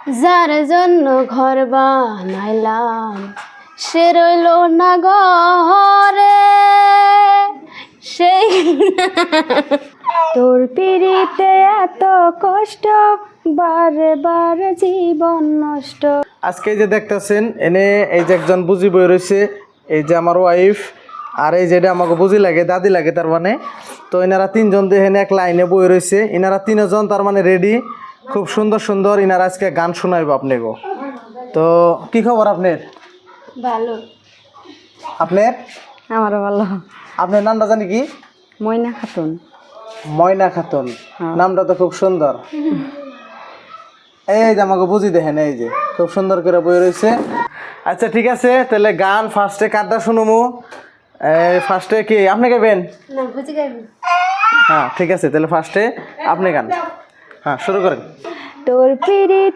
যার জন্য ঘর বানাইলাম সে রইল না ঘরে, সেই তোর পিড়িতে এত কষ্ট, বারে বারে জীবন নষ্ট। আজকে এই যে দেখতেছেন এনে এই যে একজন বুঝি বই রয়েছে, এই যে আমার ওয়াইফ, আর এই যেটা আমাকে বুঝি লাগে দাদি লাগে তার মানে। তো এনারা তিনজন দেখেন এক লাইনে বই রয়েছে, এনারা তিনজন তার মানে রেডি, খুব সুন্দর সুন্দর ইনারা আজকে গান শোনাইব আপনাকে। তো কি খবর আপনার? ভালো। আপনার? আমারও ভালো। আপনার নামটা জানি কি? ময়না খাতুন। ময়না খাতুন, নামটা তো খুব সুন্দর। এই যে আমাকে বুঝি দেখেন, এই যে খুব সুন্দর করে বই রয়েছে। আচ্ছা ঠিক আছে, তাহলে গান ফার্স্টে কারটা শুনুমু। ফার্স্টে কি আপনি গাইবেন? হ্যাঁ ঠিক আছে, তাহলে ফার্স্টে আপনি গান। হ্যাঁ শুরু করেন। তোর পিড়িতে